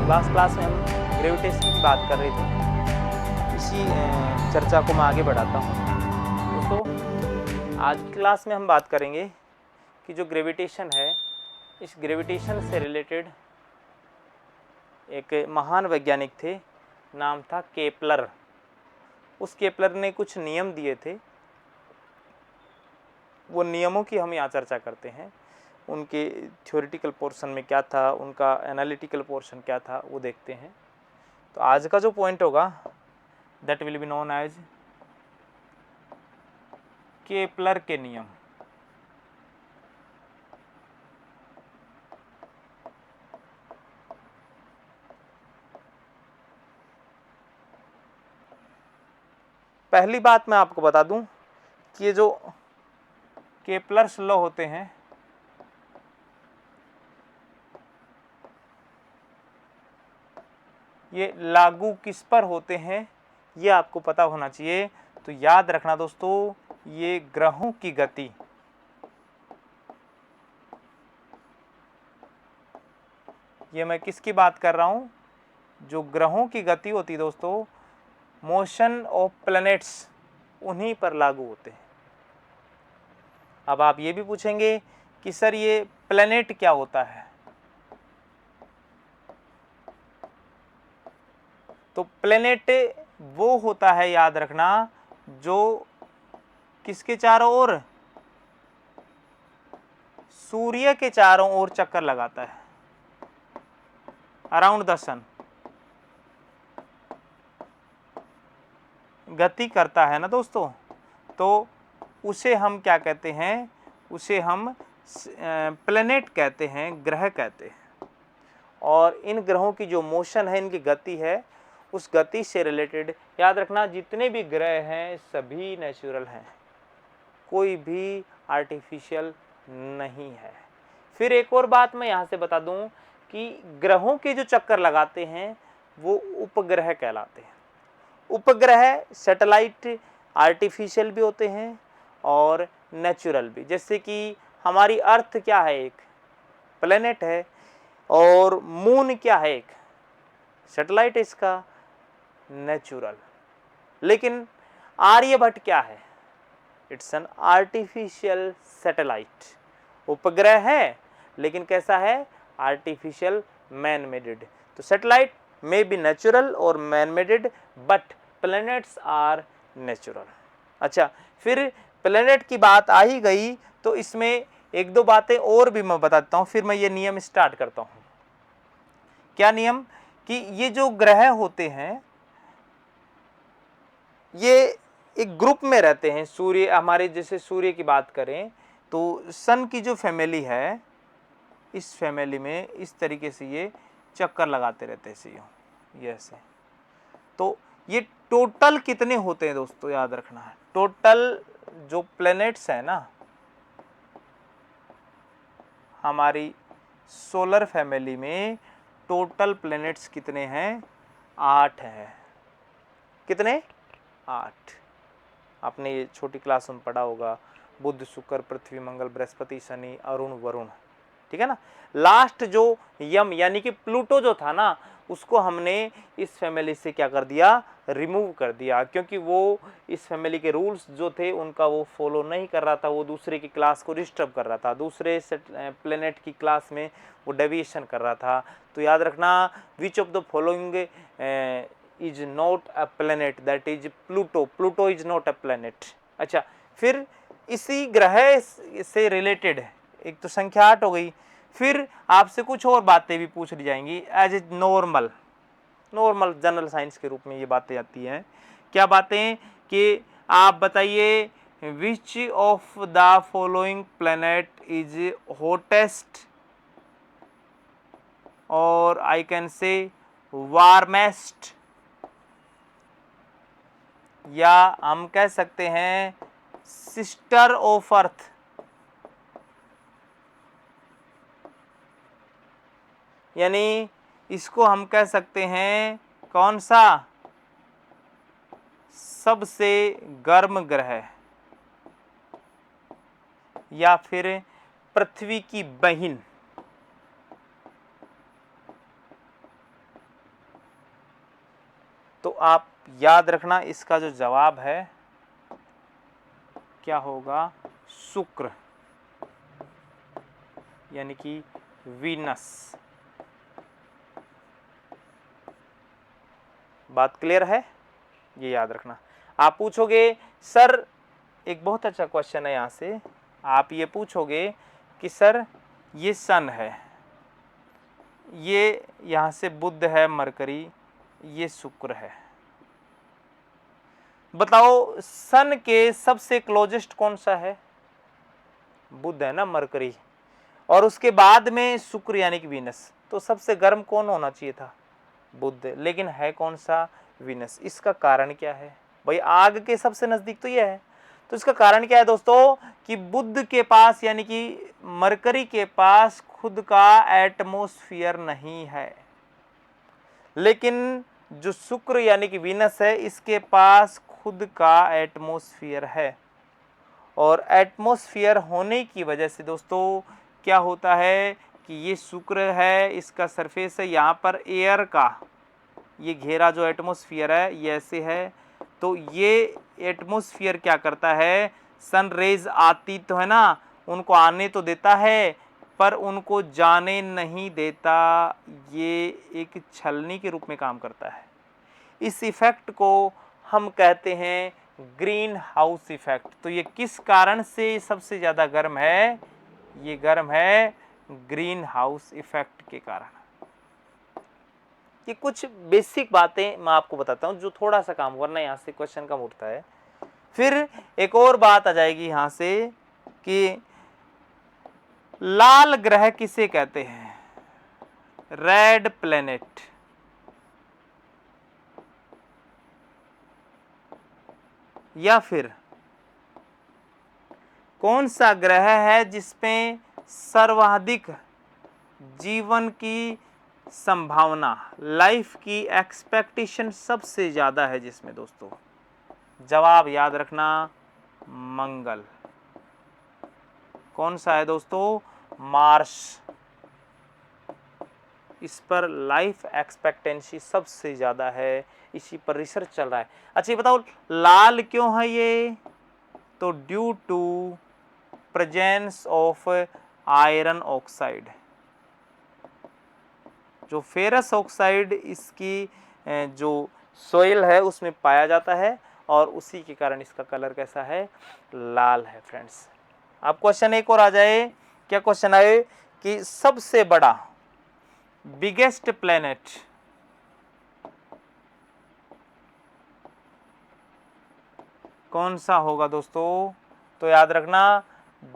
Last class में हम gravitation की बात कर रहे थे। इसी चर्चा को मैं आगे बढ़ाता हूँ। दोस्तों, आज की क्लास में हम बात करेंगे कि जो ग्रेविटेशन है, इस ग्रेविटेशन से रिलेटेड एक महान वैज्ञानिक थे, नाम था केपलर। उस केपलर ने कुछ नियम दिए थे, वो नियमों की हम यहाँ चर्चा करते हैं। उनके थ्योरेटिकल पोर्शन में क्या था, उनका एनालिटिकल पोर्शन क्या था, वो देखते हैं। तो आज का जो पॉइंट होगा that will be known as Kepler के नियम। पहली बात मैं आपको बता दूं कि ये जो केपलर्स लॉ होते हैं, ये लागू किस पर होते हैं ये आपको पता होना चाहिए। तो याद रखना दोस्तों, ये ग्रहों की गति, ये मैं किसकी बात कर रहा हूं, जो ग्रहों की गति होती है दोस्तों, मोशन ऑफ प्लैनेट्स, उन्हीं पर लागू होते हैं। अब आप ये भी पूछेंगे कि सर ये प्लैनेट क्या होता है। तो प्लैनेट वो होता है, याद रखना, जो किसके चारों ओर, सूर्य के चारों ओर चक्कर लगाता है, अराउंड द सन गति करता है ना दोस्तों। तो उसे हम क्या कहते हैं, उसे हम प्लैनेट कहते हैं, ग्रह कहते हैं। और इन ग्रहों की जो मोशन है, इनकी गति है, उस गति से रिलेटेड याद रखना, जितने भी ग्रह हैं सभी नेचुरल हैं, कोई भी आर्टिफिशियल नहीं है। फिर एक और बात मैं यहाँ से बता दूं कि ग्रहों के जो चक्कर लगाते हैं वो उपग्रह कहलाते हैं। उपग्रह सैटेलाइट आर्टिफिशियल भी होते हैं और नेचुरल भी। जैसे कि हमारी अर्थ क्या है, एक प्लेनेट है, और मून क्या है, एक सैटेलाइट है, इसका नेचुरल। लेकिन आर्यभट्ट क्या है, इट्स एन आर्टिफिशियल सैटेलाइट। उपग्रह है लेकिन कैसा है, आर्टिफिशियल मैन मेडेड। तो सैटेलाइट मे बी नेचुरल और man maded, but planets are natural. अच्छा, फिर प्लैनेट की बात आ ही गई तो इसमें एक दो बातें और भी मैं बताता हूँ, फिर मैं ये नियम स्टार्ट करता हूँ। क्या नियम, कि ये जो ग्रह होते हैं ये एक ग्रुप में रहते हैं। सूर्य, हमारे जैसे सूर्य की बात करें तो सन की जो फैमिली है, इस फैमिली में इस तरीके से ये चक्कर लगाते रहते हैं, ये ऐसे। तो ये टोटल कितने होते हैं दोस्तों, याद रखना है, टोटल जो प्लैनेट्स है ना हमारी सोलर फैमिली में, टोटल प्लैनेट्स कितने हैं, 8 हैं। कितने, 8। आपने ये छोटी क्लास में पढ़ा होगा, बुध, शुक्र, पृथ्वी, मंगल, बृहस्पति, शनि, अरुण, वरुण, ठीक है ना। लास्ट जो यम यानी कि प्लूटो जो था ना, उसको हमने इस फैमिली से क्या कर दिया, रिमूव कर दिया, क्योंकि वो इस फैमिली के रूल्स जो थे उनका वो फॉलो नहीं कर रहा था, वो दूसरे की क्लास को डिस्टर्ब कर रहा था, दूसरे प्लेनेट की क्लास में वो डेविएशन कर रहा था। तो याद रखना, which of the following is not a planet, that is Pluto, Pluto is not a planet. अच्छा, फिर इसी ग्रह से रिलेटेड एक तो संख्या 8 हो गई, फिर आपसे कुछ और बातें भी पूछ ली जाएंगी as a normal general science के रूप में ये बातें आती हैं। क्या बातें, कि आप बताइए which of the following planet is hottest और आई कैन से वार्मेस्ट, या हम कह सकते हैं सिस्टर ऑफ अर्थ। यानी इसको हम कह सकते हैं कौन सा, सबसे गर्म ग्रह, या फिर पृथ्वी की बहन। तो आप याद रखना इसका जो जवाब है क्या होगा, शुक्र यानी कि वीनस। बात क्लियर है, ये याद रखना। आप पूछोगे सर, एक बहुत अच्छा क्वेश्चन है यहाँ से, आप ये पूछोगे कि सर ये सन है, ये यहाँ से बुध है, मरकरी, ये शुक्र है, बताओ सन के सबसे क्लोजेस्ट कौन सा है? बुध है ना, मरकरी, और उसके बाद में शुक्र यानी कि वीनस। तो सबसे गर्म कौन होना चाहिए था? बुध, लेकिन है कौन सा? वीनस। इसका कारण क्या है भाई? आग के सबसे नजदीक तो यह है, तो इसका कारण क्या है दोस्तों कि बुध के पास यानी कि मरकरी के पास खुद का एटमॉस्फेयर नहीं है, लेकिन जो शुक्र यानी कि वीनस है इसके पास खुद का एटमॉस्फेयर है। और एटमॉस्फेयर होने की वजह से दोस्तों क्या होता है कि ये शुक्र है, इसका सरफेस है, यहाँ पर एयर का ये घेरा जो एटमॉस्फेयर है ये ऐसे है, तो ये एटमॉस्फेयर क्या करता है, सन रेज आती तो है ना, उनको आने तो देता है पर उनको जाने नहीं देता, ये एक छलनी के रूप में काम करता है। इस इफेक्ट को हम कहते हैं ग्रीन हाउस इफेक्ट। तो ये किस कारण से सबसे ज़्यादा गर्म है? ये गर्म है ग्रीन हाउस इफेक्ट के कारण। ये कुछ बेसिक बातें मैं आपको बताता हूँ जो थोड़ा सा काम, वरना यहाँ से क्वेश्चन कम उठता है। फिर एक और बात आ जाएगी यहाँ से कि लाल ग्रह किसे कहते हैं? Red planet. या फिर कौन सा ग्रह है जिसमें सर्वाधिक जीवन की संभावना, लाइफ की एक्सपेक्टेशन सबसे ज्यादा है जिसमें दोस्तों? जवाब याद रखना, मंगल। कौन सा है दोस्तों? मार्स। इस पर लाइफ एक्सपेक्टेंसी सबसे ज़्यादा है, इसी पर रिसर्च चल रहा है। अच्छा ये बताओ लाल क्यों है ये? तो due to presence of iron oxide. जो फेरस ऑक्साइड इसकी जो सोइल है उसमें पाया जाता है और उसी के कारण इसका कलर कैसा है? लाल है फ्रेंड्स। अब क्वेश्चन एक और आ जाए, क्या क्वेश्चन आए कि सबसे बड़ा बिगेस्ट प्लेनेट कौन सा होगा दोस्तों? तो याद रखना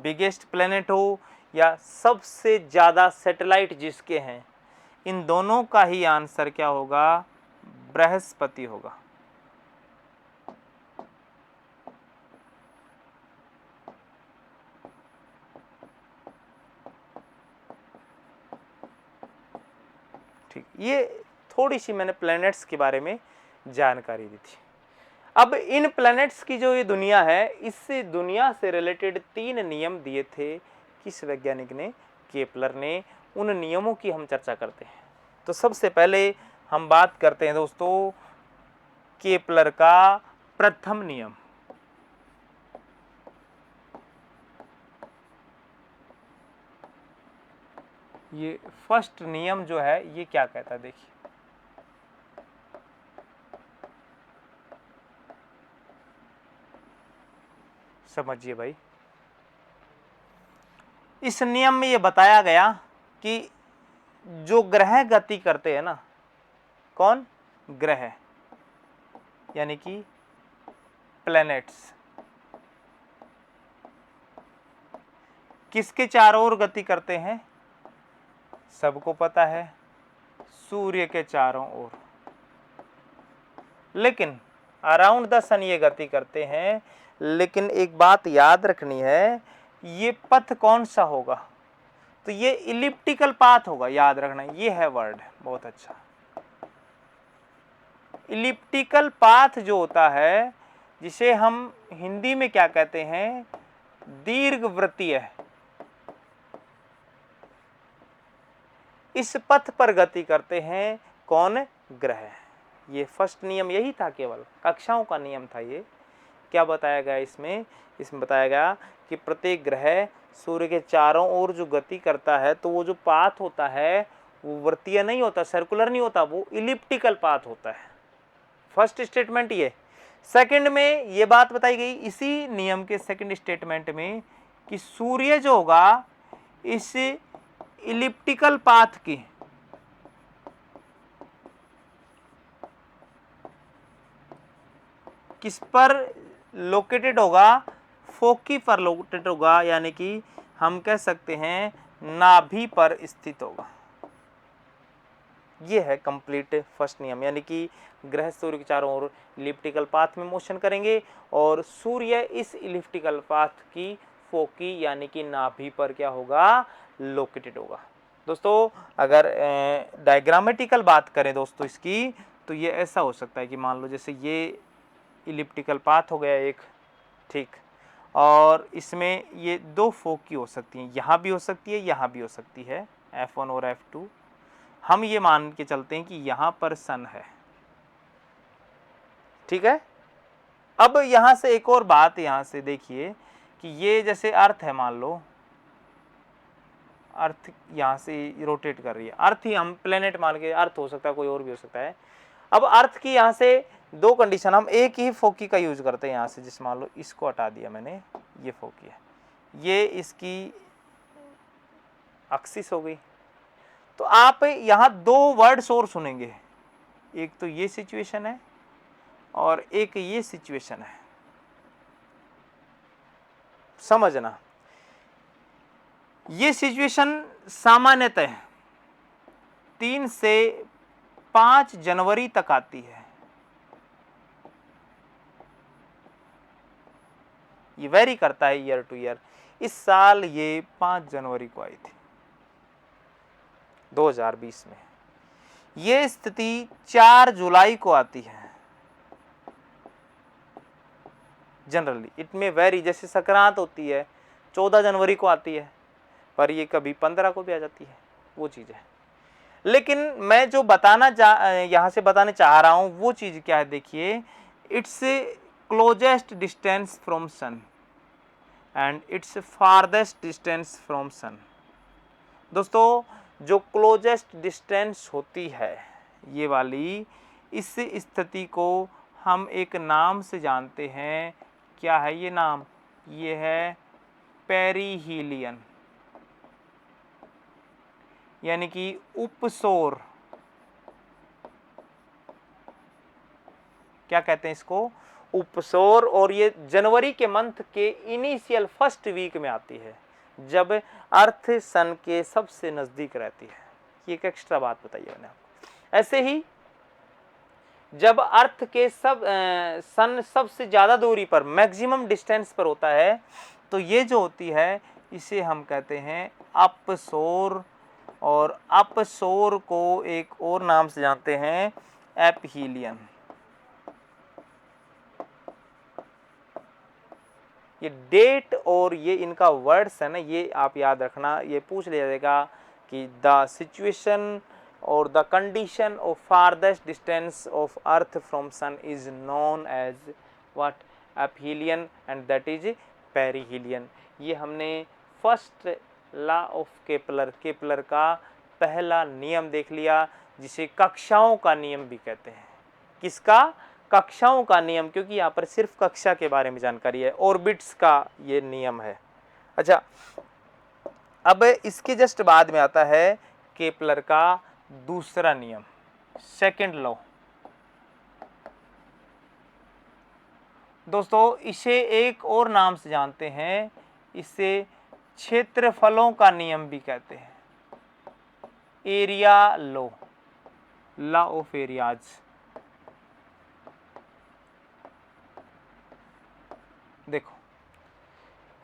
बिगेस्ट प्लेनेट हो या सबसे ज्यादा सैटेलाइट जिसके हैं, इन दोनों का ही आंसर क्या होगा? बृहस्पति होगा। ठीक, ये थोड़ी सी मैंने प्लैनेट्स के बारे में जानकारी दी थी। अब इन प्लैनेट्स की जो ये दुनिया है, इससे दुनिया से रिलेटेड 3 नियम दिए थे किस वैज्ञानिक ने? केपलर ने। उन नियमों की हम चर्चा करते हैं। तो सबसे पहले हम बात करते हैं दोस्तों केपलर का प्रथम नियम। ये फर्स्ट नियम जो है ये क्या कहता है देखिए, समझिए भाई। इस नियम में ये बताया गया कि जो ग्रह गति करते हैं ना, कौन? ग्रह यानी कि प्लैनेट्स, किसके चारों ओर गति करते हैं? सबको पता है, सूर्य के चारों ओर। लेकिन अराउंड द सन ये गति करते हैं, लेकिन एक बात याद रखनी है, ये पथ कौन सा होगा? तो ये इलिप्टिकल पाथ होगा, याद रखना, ये है वर्ड, बहुत अच्छा। इलिप्टिकल पाथ जो होता है, जिसे हम हिंदी में क्या कहते हैं? दीर्घवृत्तीय। इस पथ पर गति करते हैं कौन? ग्रह। ये फर्स्ट नियम यही था, केवल कक्षाओं का नियम था ये। क्या बताया गया इसमें बताया गया कि प्रत्येक ग्रह सूर्य के चारों ओर जो गति करता है, तो वो जो पाथ होता है वो वृत्तीय नहीं होता, सर्कुलर नहीं होता, वो इलिप्टिकल पाथ होता है। फर्स्ट स्टेटमेंट ये। सेकंड में ये बात बताई गई इसी नियम के सेकंड स्टेटमेंट में कि सूर्य जो होगा इस इलिप्टिकल पाथ की किस पर लोकेटेड होगा, फोकी पर लोकेटेड होगा, यानी कि हम कह सकते हैं नाभि पर स्थित होगा। ये है कंप्लीट फर्स्ट नियम, यानी कि ग्रह सूर्य के चारों ओर इलिप्टिकल पाथ में मोशन करेंगे और सूर्य इस इलिप्टिकल पाथ की फोकी यानी कि नाभि पर क्या होगा, लोकेटेड होगा। दोस्तों अगर डायग्रामेटिकल बात करें दोस्तों इसकी, तो ये ऐसा हो सकता है कि मान लो जैसे ये इलिप्टिकल पाथ हो गया एक, ठीक, और इसमें ये दो फोकी हो सकती हैं, यहाँ भी हो सकती है, यहाँ भी हो सकती है, F1 और F2। हम ये मान के चलते हैं कि यहाँ पर सन है, ठीक है। अब यहाँ से एक और बात, यहाँ से देखिए कि ये जैसे अर्थ है, मान लो अर्थ यहाँ से रोटेट कर रही है, अर्थ ही हम प्लेनेट मान के, अर्थ हो सकता है, कोई और भी हो सकता है। अब अर्थ की यहाँ से दो कंडीशन, हम एक ही फोकी का यूज करते हैं यहाँ से, जिस मान लो इसको हटा दिया मैंने, ये फोकी है, ये इसकी एक्सिस हो गई। तो आप यहाँ दो वर्ड्स और सुनेंगे, एक तो ये सिचुएशन है और एक ये सिचुएशन है, समझना। ये सिचुएशन सामान्यतः 3 से 5 जनवरी तक आती है, ये वेरी करता है ईयर टू ईयर। इस साल ये 5 जनवरी को आई थी 2020 में। ये स्थिति 4 जुलाई को आती है जनरली, इट में वेरी, जैसे संक्रांत होती है 14 जनवरी को आती है, पर ये कभी 15 को भी आ जाती है, वो चीज़ है। लेकिन मैं जो यहाँ से बताने चाह रहा हूँ वो चीज़ क्या है, देखिए, its closest distance from sun and its farthest distance from sun. दोस्तों जो क्लोजेस्ट डिस्टेंस होती है ये वाली, इस स्थिति को हम एक नाम से जानते हैं। क्या है ये नाम? ये है पेरिहीलियन, यानी कि उपसौर। क्या कहते हैं इसको? उपसौर। और ये जनवरी के मंथ के इनिशियल फर्स्ट वीक में आती है, जब अर्थ सन के सबसे नजदीक रहती है। ये एक एक्स्ट्रा बात बताइए मैंने आपको। ऐसे ही जब अर्थ के सन सबसे ज्यादा दूरी पर, मैक्सिमम डिस्टेंस पर होता है, तो ये जो होती है इसे हम कहते हैं अपसौर। और अपसौर को एक और नाम से जानते हैं एपहीलियन। ये डेट और ये इनका वर्ड्स है ना, ये आप याद रखना, ये पूछ लिया जाएगा कि द सिचुएशन और the condition of farthest distance of earth from sun is known as what? Aphelion, and that is perihelion. ये हमने फर्स्ट लॉ ऑफ केपलर का पहला नियम देख लिया, जिसे कक्षाओं का नियम भी कहते हैं। किसका? कक्षाओं का नियम, क्योंकि यहाँ पर सिर्फ कक्षा के बारे में जानकारी है, ऑर्बिट्स का ये नियम है। अच्छा, अब इसके जस्ट बाद में आता है केपलर का दूसरा नियम, सेकंड लॉ। दोस्तों इसे एक और नाम से जानते हैं, इसे क्षेत्रफलों का नियम भी कहते हैं, area law, law of areas. देखो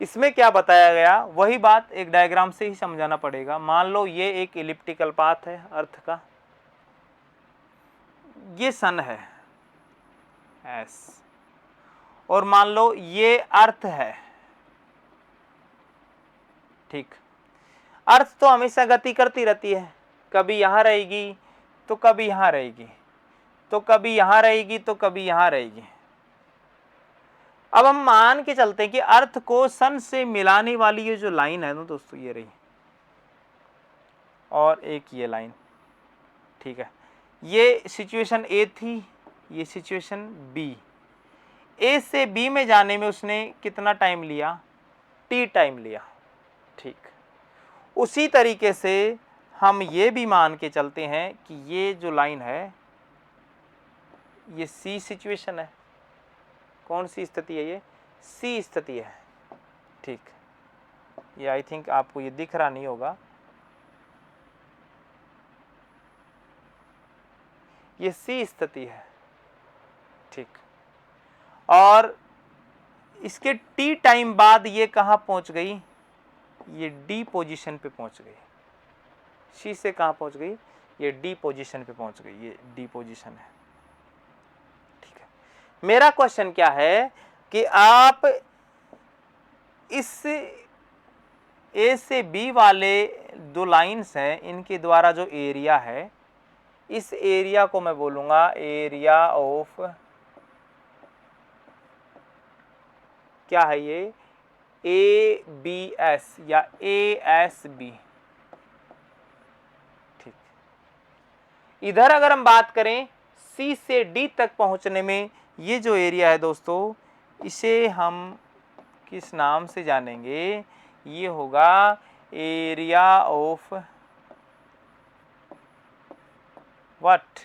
इसमें क्या बताया गया, वही बात एक डायग्राम से ही समझाना पड़ेगा। मान लो ये एक इलिप्टिकल पाथ है अर्थ का, ये सन है एस, और मान लो ये अर्थ है, ठीक। अर्थ तो हमेशा गति करती रहती है, कभी यहाँ रहेगी तो कभी यहाँ रहेगी। तो कभी यहां रहेगी तो कभी यहां रहेगी। अब हम मान के चलते हैं कि अर्थ को सन से मिलाने वाली ये जो लाइन है ना दोस्तों, ये रही, और एक ये लाइन, ठीक है। ये सिचुएशन ए थी, ये सिचुएशन बी। ए से बी में जाने में उसने कितना टाइम लिया? टी टाइम लिया, ठीक। उसी तरीके से हम ये भी मान के चलते हैं कि ये जो लाइन है ये सी सिचुएशन है। कौन सी स्थिति है? ये सी स्थिति है, ठीक। ये आई थिंक आपको ये दिख रहा नहीं होगा, ये सी स्थिति है, ठीक। और इसके टी टाइम बाद ये कहाँ पहुंच गई? ये डी पोजीशन पे पहुंच गई। सी से कहाँ पहुंच गई? ये डी पोजीशन पे पहुंच गई, ये डी पोजीशन है, ठीक है। मेरा क्वेश्चन क्या है कि आप इस ए से बी वाले दो लाइंस हैं, इनके द्वारा जो एरिया है, इस एरिया को मैं बोलूंगा एरिया ऑफ, क्या है ये? ए बी एस या ए एस बी, ठीक। इधर अगर हम बात करें सी से डी तक पहुंचने में, ये जो एरिया है दोस्तों, इसे हम किस नाम से जानेंगे? ये होगा area of what?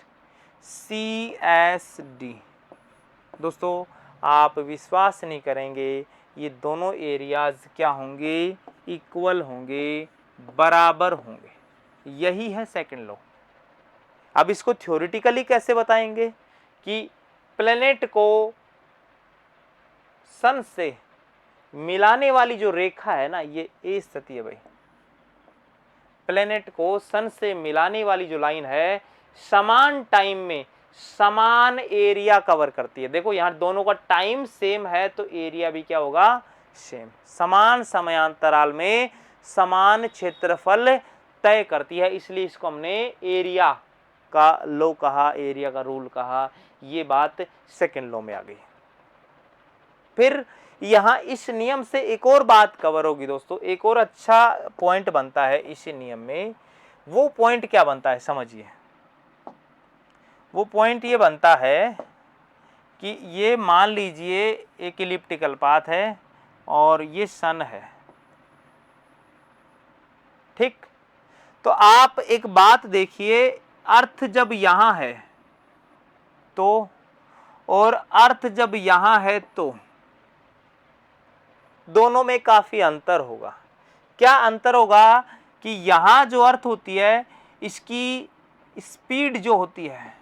C S D. दोस्तों आप विश्वास नहीं करेंगे, ये दोनों एरियाज क्या होंगे? इक्वल होंगे, बराबर होंगे। यही है सेकंड लॉ। अब इसको थ्योरेटिकली कैसे बताएंगे कि प्लेनेट को सन से मिलाने वाली जो रेखा है ना, ये ए स्थिति है भाई। प्लेनेट को सन से मिलाने वाली जो लाइन है, समान टाइम में समान एरिया कवर करती है। देखो यहां दोनों का टाइम सेम है तो एरिया भी क्या होगा? सेम। समान समयांतराल में समान क्षेत्रफल तय करती है, इसलिए इसको हमने एरिया का लॉ कहा, एरिया का रूल कहा। ये बात सेकंड लॉ में आ गई। फिर यहां इस नियम से एक और बात कवर होगी दोस्तों, एक और अच्छा पॉइंट बनता है इसी नियम में। वो पॉइंट क्या बनता है समझिए। वो पॉइंट ये बनता है कि ये मान लीजिए एक इलिप्टिकल पाथ है और ये सन है, ठीक। तो आप एक बात देखिए, अर्थ जब यहां है तो, और अर्थ जब यहां है तो, दोनों में काफी अंतर होगा। क्या अंतर होगा? कि यहां जो अर्थ होती है, इसकी स्पीड जो होती है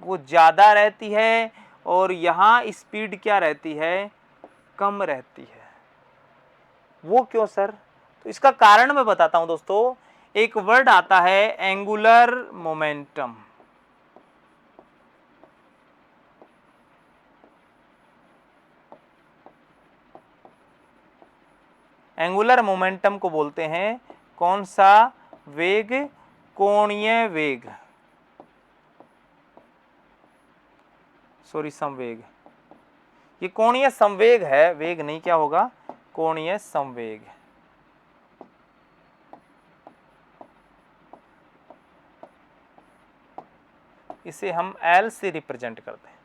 वो ज्यादा रहती है, और यहां स्पीड क्या रहती है? कम रहती है। वो क्यों सर? तो इसका कारण मैं बताता हूं दोस्तों। एक वर्ड आता है एंगुलर मोमेंटम। एंगुलर मोमेंटम को बोलते हैं कौन सा वेग? कोणीय वेग, सॉरी संवेग। ये कोणीय संवेग है, वेग नहीं, क्या होगा? कोणीय संवेग। इसे हम एल से रिप्रेजेंट करते हैं।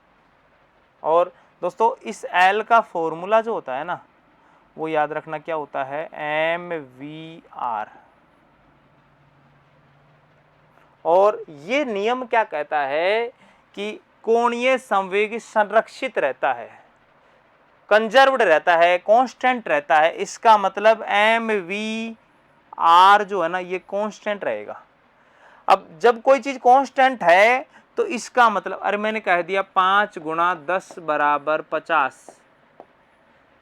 और दोस्तों इस एल का फॉर्मूला जो होता है ना, वो याद रखना क्या होता है? M V R. और ये नियम क्या कहता है कि कोणीय संवेग संरक्षित रहता है, कंजर्व्ड रहता है, कांस्टेंट रहता है। इसका मतलब एम वी आर जो है ना, ये कांस्टेंट रहेगा। अब जब कोई चीज कांस्टेंट है तो इसका मतलब, अरे मैंने कह दिया 5 गुणा 10 बराबर 50,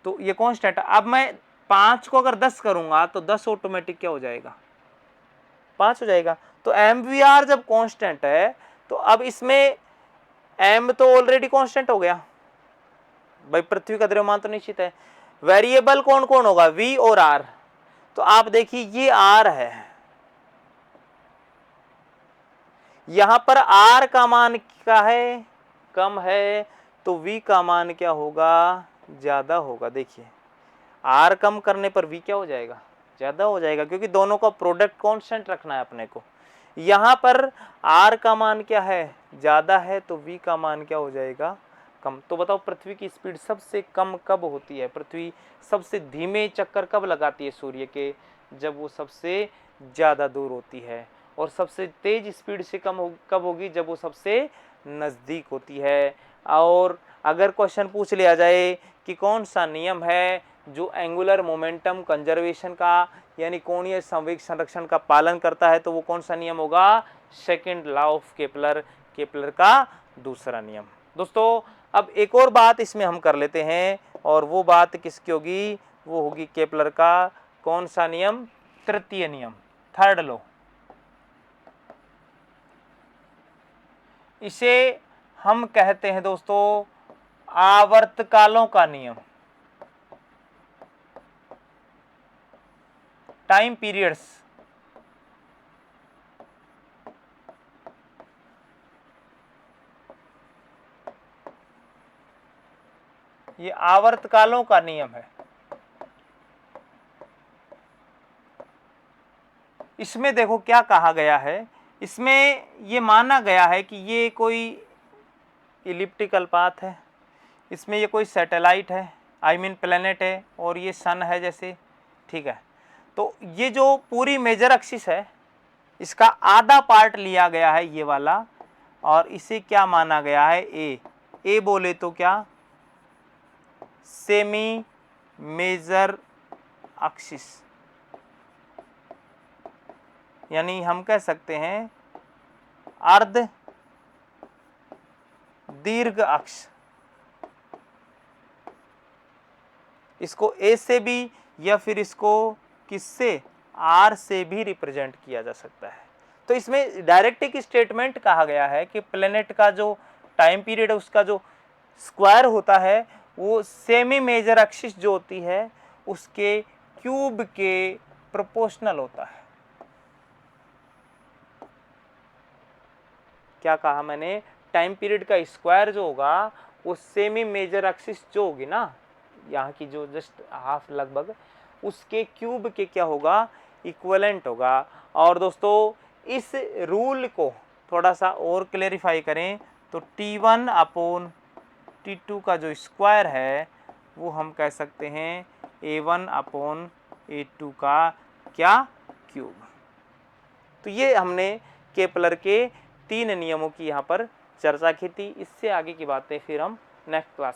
तो ये कांस्टेंट। अब मैं 5 को अगर 10 करूंगा तो 10 ऑटोमेटिक क्या हो जाएगा? 5 हो जाएगा। तो एम वी आर जब कांस्टेंट है तो अब इसमें एम तो ऑलरेडी कांस्टेंट हो गया भाई, पृथ्वी का द्रव्यमान तो निश्चित है। वेरिएबल कौन कौन होगा? वी और आर। तो आप देखिए ये आर है, यहाँ पर r का मान क्या है, कम है, तो v का मान क्या होगा, ज़्यादा होगा। देखिए r कम करने पर v क्या हो जाएगा, ज़्यादा हो जाएगा, क्योंकि दोनों का प्रोडक्ट कांस्टेंट रखना है अपने को। यहाँ पर r का मान क्या है, ज़्यादा है, तो v का मान क्या हो जाएगा, कम। तो बताओ पृथ्वी की स्पीड सबसे कम कब होती है, पृथ्वी सबसे धीमे चक्कर कब लगाती है सूर्य के, जब वो सबसे ज़्यादा दूर होती है। और सबसे तेज स्पीड से कब होगी, जब वो सबसे नज़दीक होती है। और अगर क्वेश्चन पूछ लिया जाए कि कौन सा नियम है जो एंगुलर मोमेंटम कंजर्वेशन का यानी कोणीय संवेग संरक्षण का पालन करता है, तो वो कौन सा नियम होगा, second law of Kepler, Kepler का दूसरा नियम। दोस्तों अब एक और बात इसमें हम कर लेते हैं, और वो बात किसकी होगी, वो होगी केपलर का कौन सा नियम, तृतीय नियम, थर्ड लॉ। इसे हम कहते हैं दोस्तों आवर्तकालों का नियम, टाइम पीरियड्स। ये आवर्तकालों का नियम है। इसमें देखो क्या कहा गया है, इसमें ये माना गया है कि ये कोई इलिप्टिकल पाथ है, इसमें ये कोई सैटेलाइट है, आई मीन प्लेनेट है, और ये सन है जैसे, ठीक है। तो ये जो पूरी मेजर एक्सिस है, इसका आधा पार्ट लिया गया है ये वाला, और इसे क्या माना गया है, ए बोले तो क्या, सेमी मेजर एक्सिस, यानी हम कह सकते हैं अर्ध दीर्घ अक्ष। इसको ए से भी या फिर इसको किससे, आर से भी रिप्रेजेंट किया जा सकता है। तो इसमें डायरेक्ट एक स्टेटमेंट कहा गया है कि प्लेनेट का जो टाइम पीरियड है उसका जो स्क्वायर होता है वो सेमी मेजर एक्सिस जो होती है उसके क्यूब के प्रोपोर्शनल होता है। क्या कहा मैंने, टाइम पीरियड का स्क्वायर जो होगा वो सेमी मेजर एक्सिस जो होगी ना, यहाँ की जो जस्ट हाफ लगभग, उसके क्यूब के क्या होगा, इक्विवेलेंट होगा। और दोस्तों इस रूल को थोड़ा सा और क्लेरिफाई करें तो T1 अपॉन T2 का जो स्क्वायर है वो हम कह सकते हैं A1 अपॉन A2 का क्या, क्यूब। तो ये हमने केपलर के 3 नियमों की यहाँ पर चर्चा की थी। इससे आगे की बातें फिर हम नेक्स्ट क्लास